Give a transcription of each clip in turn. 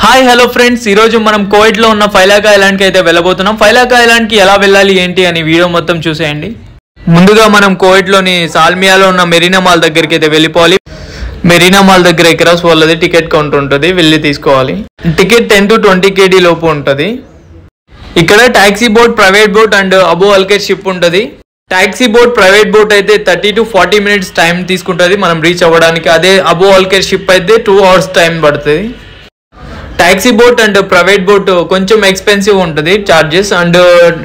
Hi hello friends, ఈరోజు మనం కోవిడ్లో ఉన్న ఫైలాకా ఐలాండ్కి అయితే వెళ్ళబోతున్నాం. ఫైలాకా ఐలాండ్కి ఎలా వెళ్ళాలి ఏంటి అని వీడియో మొత్తం చూసేయండి. ముందుగా మనం కోవిడ్లోని సాల్మియాలో ఉన్న మెరీనా మాల్ దగ్గరికి అయితే వెళ్ళిపోవాలి. మెరీనా మాల్ దగ్గర ఎక్రాస్ వాళ్ళది టికెట్ కౌంటర్ ఉంటుంది, వెళ్ళి తీసుకోవాలి. టికెట్ 10 to 20 kd లోపు ఉంటుంది. ఇక్కడ taxi boat, private boat and అబో అల్కేర్ షిప్ ఉంటుంది. టాక్సీ బోట్, ప్రైవేట్ బోట్ అయితే 30 to 40 minutes టైం తీసుకుంటుంది మనం రీచ్ అవ్వడానికి. అదే అబో అల్కేర్ షిప్ అయితే 2 hours టైం పడుతుంది. Taxi boat and private boat కొంచెం ఎక్స్పెన్సివ్ ఉంటుంది చార్జెస్, అండ్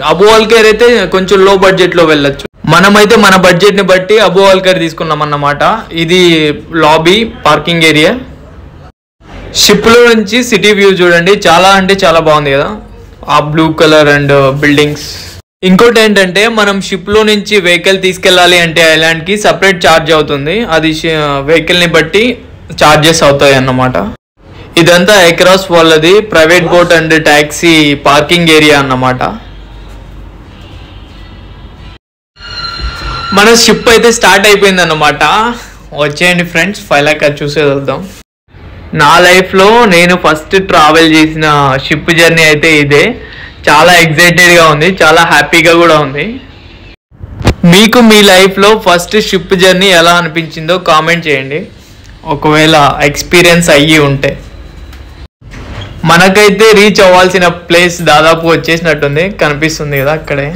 అబో అల్కేర్ అయితే కొంచెం లో బడ్జెట్ లో వెళ్ళొచ్చు. మనమైతే మన బడ్జెట్ ని బట్టి అబో అల్కేర్ తీసుకున్నాం అన్నమాట. ఇది లాబీ, పార్కింగ్ ఏరియా. షిప్ లో నుంచి సిటీ వ్యూ చూడండి, చాలా అంటే చాలా బాగుంది కదా, ఆ బ్లూ కలర్ అండ్ బిల్డింగ్స్. ఇంకోటి ఏంటంటే మనం షిప్ లో నుంచి వెహికల్ తీసుకెళ్ళాలి అంటే ఐలాండ్ కి సపరేట్ ఛార్జ్ అవుతుంది. అది వెహికల్ ని బట్టి ఛార్జెస్ అవుతాయి అన్నమాట. ఇదంతా అక్రాస్ వాళ్ళది private boat and taxi parking area అన్నమాట. మన షిప్ అయితే స్టార్ట్ అయిపోయింది అన్నమాట. వచ్చేయండి ఫ్రెండ్స్, ఫైలాకా చూసేద్దాం. నా లైఫ్లో నేను ఫస్ట్ ట్రావెల్ చేసిన షిప్ జర్నీ అయితే ఇదే. చాలా ఎక్సైటెడ్గా ఉంది, చాలా హ్యాపీగా కూడా ఉంది. మీకు మీ లైఫ్లో ఫస్ట్ షిప్ జర్నీ ఎలా అనిపించిందో కామెంట్ చేయండి, ఒకవేళ ఎక్స్పీరియన్స్ అయ్యి ఉంటే. మనకైతే రీచ్ అవ్వాల్సిన ప్లేస్ దాదాపు వచ్చేసినట్టుంది, కనిపిస్తుంది కదా అక్కడే.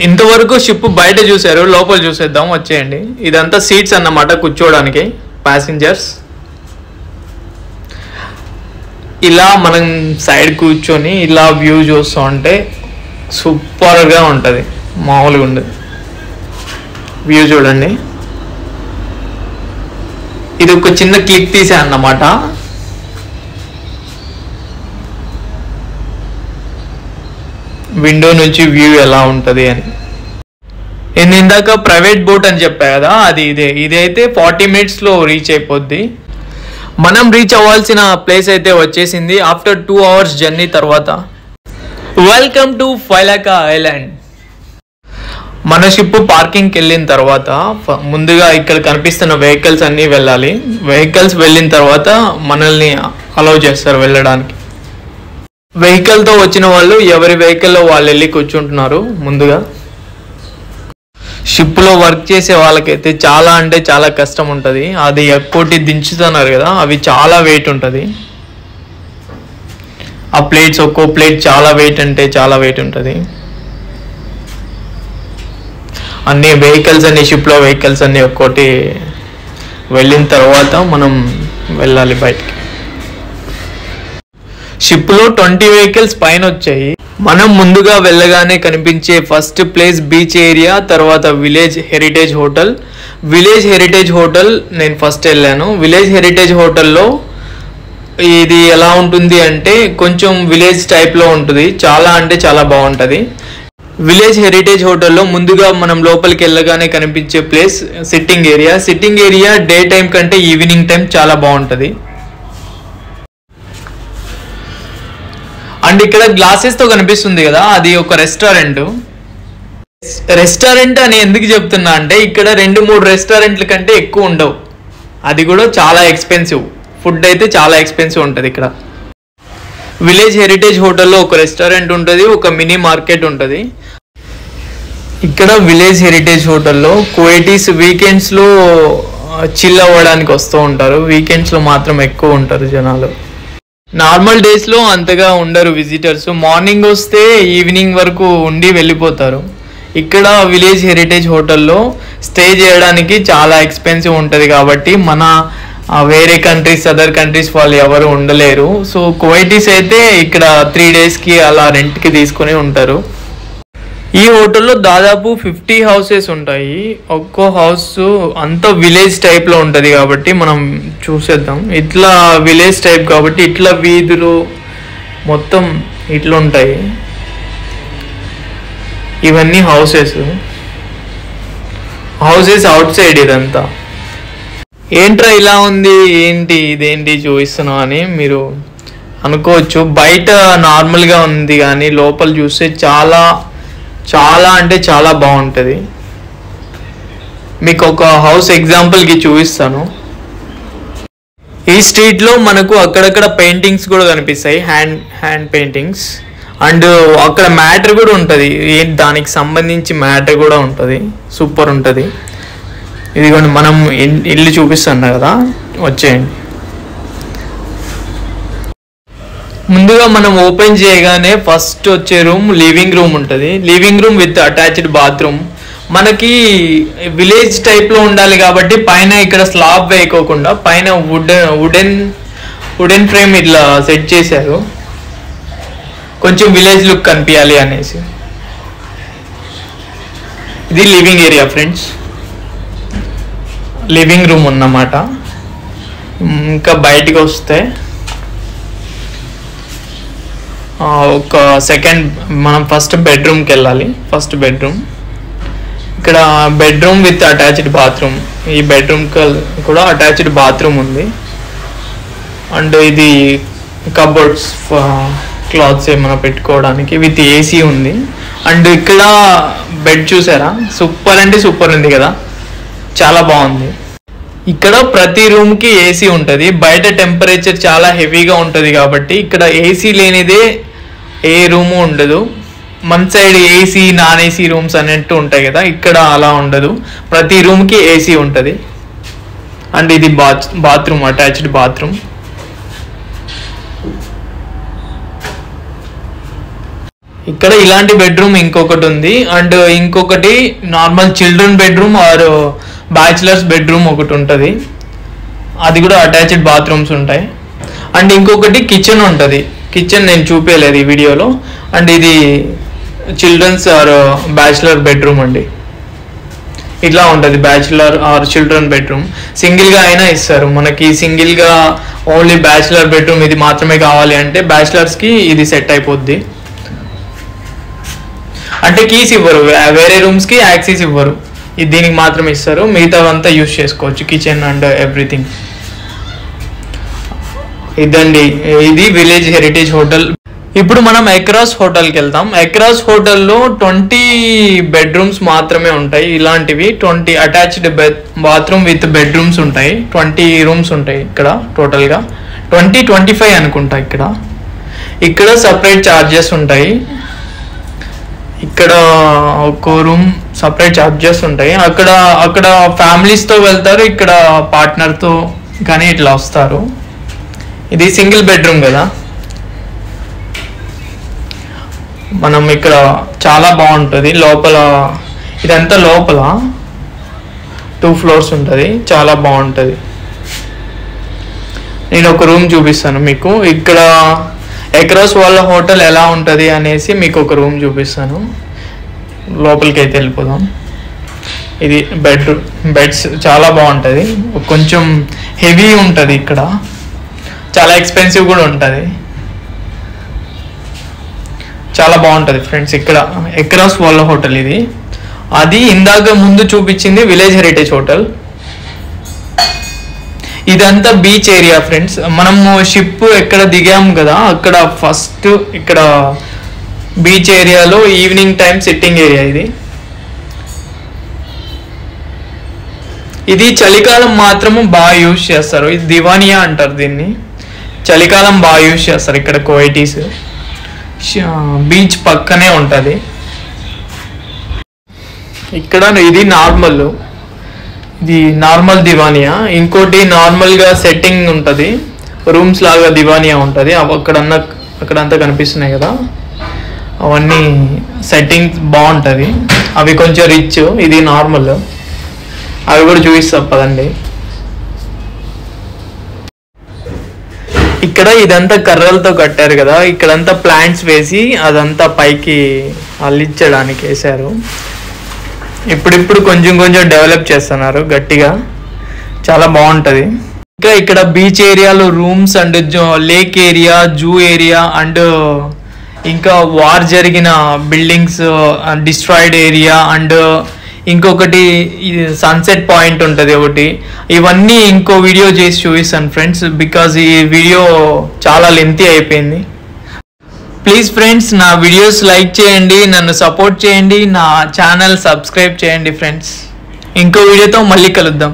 ఇంతవరకు షిప్ బయట చూసారు, లోపల చూసేద్దాం వచ్చేయండి. ఇదంతా సీట్స్ అన్నమాట కూర్చోవడానికి ప్యాసింజర్స్. ఇలా మనం సైడ్ కూర్చొని ఇలా వ్యూ చూస్తూ ఉంటే సూపర్గా ఉంటుంది, మామూలుగా ఉండదు. వ్యూ చూడండి, ఇది ఒక చిన్న క్లిక్ తీసా అన్నమాట. విండో నుంచి వ్యూ ఎలా ఉంటుంది అని. నేను ఇందాక ప్రైవేట్ బోట్ అని చెప్పా కదా, అది ఇదైతే 40 minutesలో రీచ్ అయిపోద్ది. మనం రీచ్ అవ్వాల్సిన ప్లేస్ అయితే వచ్చేసింది ఆఫ్టర్ 2 hours జర్నీ తర్వాత. Welcome to Failaka island. మన షిప్ పార్కింగ్కి వెళ్ళిన తర్వాత ముందుగా ఇక్కడ కనిపిస్తున్న వెహికల్స్ అన్నీ వెళ్ళాలి. వెహికల్స్ వెళ్ళిన తర్వాత మనల్ని అలౌ చేస్తారు వెళ్ళడానికి. వెహికల్తో వచ్చిన వాళ్ళు ఎవరి వెహికల్లో వాళ్ళు వెళ్ళి కూర్చుంటున్నారు. ముందుగా షిప్లో వర్క్ చేసే వాళ్ళకైతే చాలా అంటే చాలా కష్టం ఉంటుంది. అది ఎక్కువ దించుతున్నారు కదా, అవి చాలా వెయిట్ ఉంటుంది. ఆ ప్లేట్స్, ఒక్కో ప్లేట్ చాలా వెయిట్ అంటే చాలా వెయిట్ ఉంటుంది. అన్ని వెహికల్స్ అన్ని షిప్లో వెహికల్స్ అన్ని ఒక్కోటి వెళ్ళిన తర్వాత మనం వెళ్ళాలి బయటికి. షిప్లో 20 vehicles పైన వచ్చాయి. మనం ముందుగా వెళ్ళగానే కనిపించే ఫస్ట్ ప్లేస్ బీచ్ ఏరియా, తర్వాత village heritage hotel. Village heritage hotel నేను ఫస్ట్ వెళ్ళాను. విలేజ్ హెరిటేజ్ హోటల్లో ఇది ఎలా ఉంటుంది అంటే కొంచెం విలేజ్ టైప్లో ఉంటుంది, చాలా అంటే చాలా బాగుంటుంది. విలేజ్ హెరిటేజ్ హోటల్లో ముందుగా మనం లోపలికి వెళ్ళగానే కనిపించే place sitting area. Sitting area day time కంటే ఈవినింగ్ టైం చాలా బాగుంటుంది. అండ్ ఇక్కడ గ్లాసెస్తో కనిపిస్తుంది కదా, అది ఒక రెస్టారెంట్. రెస్టారెంట్ అని ఎందుకు చెప్తున్నా అంటే ఇక్కడ 2-3 రెస్టారెంట్ల కంటే ఎక్కువ ఉండవు. అది కూడా చాలా ఎక్స్పెన్సివ్. ఫుడ్ అయితే చాలా ఎక్స్పెన్సివ్ ఉంటుంది ఇక్కడ. విలేజ్ హెరిటేజ్ హోటల్లో ఒక రెస్టారెంట్ ఉంటుంది, ఒక మినీ మార్కెట్ ఉంటుంది. ఇక్కడ విలేజ్ హెరిటేజ్ హోటల్లో కువైటీస్ వీకెండ్స్లో చిల్ అవ్వడానికి వస్తూ ఉంటారు. వీకెండ్స్లో మాత్రం ఎక్కువ ఉంటారు జనాలు. నార్మల్ డేస్లో అంతగా ఉండరు విజిటర్స్. మార్నింగ్ వస్తే ఈవినింగ్ వరకు ఉండి వెళ్ళిపోతారు. ఇక్కడ విలేజ్ హెరిటేజ్ హోటల్లో స్టే చేయడానికి చాలా ఎక్స్పెన్సివ్ ఉంటుంది కాబట్టి మన వేరే కంట్రీస్, అదర్ కంట్రీస్ వాళ్ళు ఎవరు ఉండలేరు. సో కువైటీస్ అయితే ఇక్కడ 3 daysకి అలా రెంట్కి తీసుకొని ఉంటారు. ఈ హోటల్లో దాదాపు 50 houses ఉంటాయి. ఒక్కో హౌస్ అంతా విలేజ్ టైప్లో ఉంటుంది కాబట్టి మనం చూసేద్దాం. ఇట్లా విలేజ్ టైప్ కాబట్టి ఇట్లా వీధులు మొత్తం ఇట్లా ఉంటాయి. ఇవన్నీ హౌసెస్ అవుట్ సైడ్. ఇదంతా ఏంట్రా ఇలా ఉంది, ఏంటి ఇదేంటి చూపిస్తున్నావు అని మీరు అనుకోవచ్చు. బయట నార్మల్గా ఉంది కానీ లోపల చూస్తే చాలా చాలా అంటే చాలా బాగుంటుంది. మీకు ఒక హౌస్ ఎగ్జాంపుల్కి చూపిస్తాను. ఈ స్ట్రీట్లో మనకు అక్కడక్కడ పెయింటింగ్స్ కూడా కనిపిస్తాయి, హ్యాండ్ పెయింటింగ్స్. అండ్ అక్కడ మ్యాటర్ కూడా ఉంటుంది, దానికి సంబంధించి మ్యాటర్ కూడా ఉంటుంది, సూపర్ ఉంటుంది. ఇదిగోండి మనం ఇల్లు చూపిస్తున్నా కదా, వచ్చేయండి. ముందుగా మనం ఓపెన్ చేయగానే ఫస్ట్ వచ్చే రూమ్ లివింగ్ రూమ్ ఉంటుంది. Living room with attached bathroom. మనకి విలేజ్ టైప్లో ఉండాలి కాబట్టి పైన ఇక్కడ స్లాబ్ వేయకోకుండా పైన వుడెన్ ఫ్రేమ్ ఇట్లా సెట్ చేశారు, కొంచెం విలేజ్ లుక్ కనిపించాలి అనేసి. ఇది living area friends, living room అన్నమాట. ఇంకా బయటికి వస్తే ఒక సెకండ్ మనం ఫస్ట్ బెడ్రూమ్కి వెళ్ళాలి. ఫస్ట్ బెడ్రూమ్, ఇక్కడ బెడ్రూమ్ విత్ అటాచ్డ్ బాత్రూమ్. ఈ బెడ్రూమ్ కూడా అటాచ్డ్ బాత్రూమ్ ఉంది. అండ్ ఇది కబోర్డ్స్, క్లాత్స్ ఏమైనా పెట్టుకోవడానికి విత్ ఏసీ ఉంది. అండ్ ఇక్కడ బెడ్ చూసారా, సూపర్ అంటే సూపర్ ఉంది కదా, చాలా బాగుంది. ఇక్కడ ప్రతి రూమ్కి ఏసీ ఉంటుంది. బయట టెంపరేచర్ చాలా హెవీగా ఉంటుంది కాబట్టి ఇక్కడ ఏసీ లేనిదే ఏ రూము ఉండదు. మన side AC non AC rooms అన్నట్టు ఉంటాయి కదా, ఇక్కడ అలా ఉండదు, ప్రతి రూమ్కి ఏసీ ఉంటుంది. అండ్ ఇది బాత్రూమ్, అటాచ్డ్ బాత్రూమ్. ఇక్కడ ఇలాంటి బెడ్రూమ్ ఇంకొకటి ఉంది. అండ్ ఇంకొకటి normal children bedroom are bachelors bedroom ఒకటి ఉంటుంది, అది కూడా అటాచ్డ్ బాత్రూమ్స్ ఉంటాయి. అండ్ ఇంకొకటి కిచెన్ ఉంటుంది. కిచెన్ నేను చూపించలేదు ఈ వీడియోలో. అండ్ ఇది చిల్డ్రన్స్ ఆర్ బ్యాచిలర్ బెడ్రూమ్ అండి, ఇట్లా ఉంటుంది. బ్యాచిలర్ ఆర్ చిల్డ్రన్ బెడ్రూమ్ సింగిల్గా అయినా ఇస్తారు మనకి. సింగిల్గా ఓన్లీ బ్యాచిలర్ బెడ్రూమ్ ఇది మాత్రమే కావాలి అంటే బ్యాచిలర్స్కి ఇది సెట్ అయిపోద్ది. అంటే కీస్ ఇవ్వరు, వేరే రూమ్స్కి యాక్సెస్ ఇవ్వరు, ఇది దీనికి మాత్రమే ఇస్తారు, మిగతా అంతా యూస్ చేసుకోవచ్చు, కిచెన్ అండ్ ఎవ్రీథింగ్. ఇదండి, ఇది విలేజ్ హెరిటేజ్ హోటల్. ఇప్పుడు మనం ఎక్రాస్ హోటల్కి వెళ్తాం. ఎక్రాస్ హోటల్లో 20 బెడ్రూమ్స్ మాత్రమే ఉంటాయి. ఇలాంటివి 20 అటాచ్డ్ బాత్రూమ్ విత్ బెడ్రూమ్స్ ఉంటాయి. 20 రూమ్స్ ఉంటాయి ఇక్కడ టోటల్గా, 25 అనుకుంటా. ఇక్కడ సపరేట్ ఛార్జెస్ ఉంటాయి. ఇక్కడ ఒక్కో రూమ్ సపరేట్ ఛార్జెస్ ఉంటాయి. అక్కడ ఫ్యామిలీస్తో వెళ్తారు, ఇక్కడ పార్ట్నర్తో కానీ ఇట్లా వస్తారు. ఇది సింగిల్ బెడ్రూమ్ కదా. మనం ఇక్కడ చాలా బాగుంటుంది. లోపల ఇదంతా లోపల 2 floors ఉంటుంది, చాలా బాగుంటుంది. నేను ఒక రూమ్ చూపిస్తాను మీకు. ఇక్కడ ఎక్రాస్ వాళ్ళ హోటల్ ఎలా ఉంటుంది అనేసి మీకు ఒక రూమ్ చూపిస్తాను. లోపలికి అయితే వెళ్ళిపోదాం. ఇది బెడ్స్ చాలా బాగుంటుంది, కొంచెం హెవీ ఉంటుంది, ఇక్కడ చాలా ఎక్స్పెన్సివ్ కూడా ఉంటుంది, చాలా బాగుంటుంది ఫ్రెండ్స్. ఇక్కడ ఎక్రాస్ వాళ్ళ హోటల్ ఇది. అది ఇందాక ముందు చూపించింది విలేజ్ హెరిటేజ్ హోటల్. ఇదంతా బీచ్ ఏరియా ఫ్రెండ్స్. మనము షిప్ ఎక్కడ దిగాం కదా, అక్కడ ఫస్ట్ ఇక్కడ బీచ్ ఏరియాలో ఈవినింగ్ టైం సిట్టింగ్ ఏరియా ఇది చలికాలం మాత్రము బాగా యూజ్ చేస్తారు. ఇది దివానియా అంటారు దీన్ని. చలికాలం బాగా యూజ్ చేస్తారు ఇక్కడ కువైటీస్. బీచ్ పక్కనే ఉంటుంది. ఇక్కడ ఇది నార్మల్ దివానియా. ఇంకోటి నార్మల్గా సెట్టింగ్ ఉంటుంది, రూమ్స్ లాగా దివానియా ఉంటుంది. అక్కడంతా కనిపిస్తున్నాయి కదా, అవన్నీ సెట్టింగ్ బాగుంటుంది. అవి కొంచెం రిచ్, ఇది నార్మల్. అవి కూడా చూపిస్తాం పదండి. ఇక్కడ ఇదంతా కర్రలతో కట్టారు కదా, ఇక్కడంతా ప్లాంట్స్ వేసి అదంతా పైకి అల్లించడానికి వేశారు. ఇప్పుడిప్పుడు కొంచెం డెవలప్ చేస్తున్నారు గట్టిగా, చాలా బాగుంటుంది. ఇంకా ఇక్కడ బీచ్ ఏరియాలో rooms and lake area, zoo area and ఇంకా వార్ జరిగిన బిల్డింగ్స్, డిస్ట్రాయిడ్ ఏరియా అండ్ ఇంకొకటి సన్సెట్ పాయింట్ ఉంటుంది ఒకటి. ఇవన్నీ ఇంకో వీడియో చేసి చూపిస్తాను ఫ్రెండ్స్, బికాజ్ ఈ వీడియో చాలా లెంతీ అయిపోయింది. ప్లీజ్ ఫ్రెండ్స్, నా వీడియోస్ లైక్ చేయండి, నన్ను సపోర్ట్ చేయండి, నా ఛానల్ సబ్స్క్రైబ్ చేయండి ఫ్రెండ్స్. ఇంకో వీడియోతో మళ్ళీ కలుద్దాం.